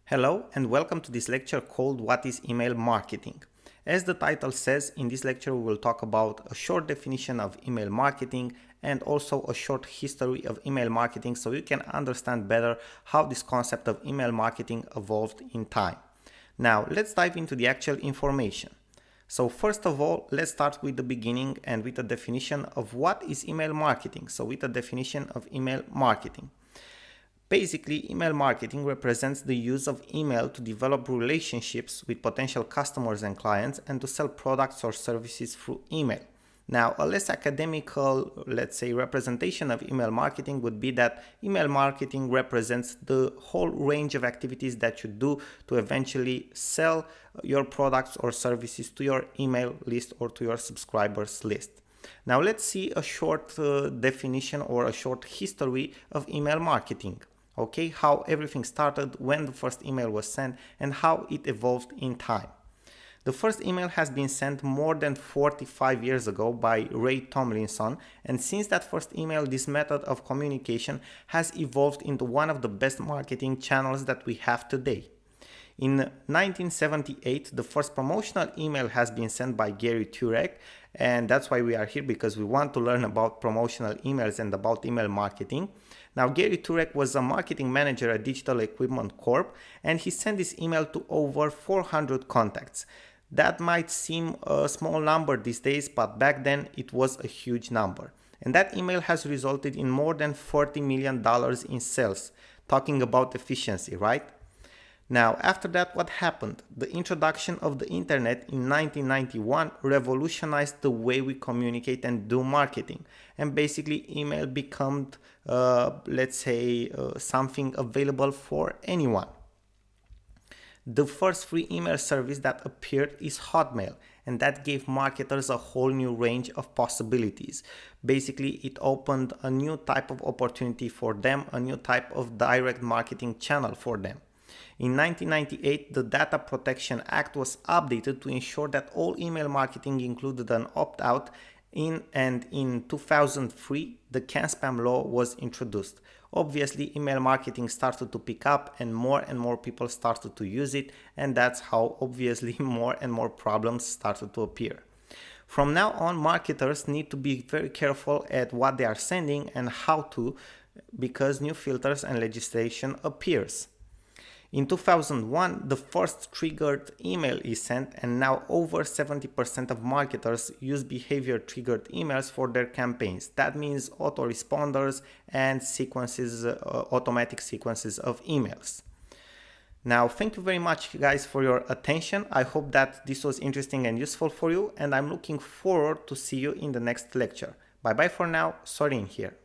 Hello and welcome to this lecture called What is Email Marketing? As the title says, in this lecture we will talk about a short definition of email marketing and also a short history of email marketing so you can understand better how this concept of email marketing evolved in time. Now let's dive into the actual information. So first of all, let's start with the beginning and with a definition of what is email marketing. So with a definition of email marketing. Basically, email marketing represents the use of email to develop relationships with potential customers and clients and to sell products or services through email. Now, a less academical, let's say, representation of email marketing would be that email marketing represents the whole range of activities that you do to eventually sell your products or services to your email list or to your subscribers list. Now, let's see a short definition or a short history of email marketing. Okay, how everything started, when the first email was sent, and how it evolved in time. The first email has been sent more than 45 years ago by Ray Tomlinson, and since that first email, this method of communication has evolved into one of the best marketing channels that we have today. In 1978, the first promotional email has been sent by Gary Turek, and that's why we are here, because we want to learn about promotional emails and about email marketing. Now, Gary Turek was a marketing manager at Digital Equipment Corp, and he sent this email to over 400 contacts. That might seem a small number these days, but back then it was a huge number. And that email has resulted in more than $40 million in sales. Talking about efficiency, right? Now, after that, what happened? The introduction of the internet in 1991 revolutionized the way we communicate and do marketing. And basically, email became, something available for anyone. The first free email service that appeared is Hotmail, and that gave marketers a whole new range of possibilities. Basically, it opened a new type of opportunity for them, a new type of direct marketing channel for them. In 1998, the Data Protection Act was updated to ensure that all email marketing included an opt-out and in 2003, the CAN-SPAM law was introduced. Obviously, email marketing started to pick up and more people started to use it, and that's how obviously more and more problems started to appear. From now on, marketers need to be very careful at what they are sending and how to, because new filters and legislation appears. In 2001, the first triggered email is sent, and now over 70% of marketers use behavior-triggered emails for their campaigns. That means autoresponders and automatic sequences of emails. Now, thank you very much, guys, for your attention. I hope that this was interesting and useful for you, and I'm looking forward to see you in the next lecture. Bye-bye for now. Sorin here.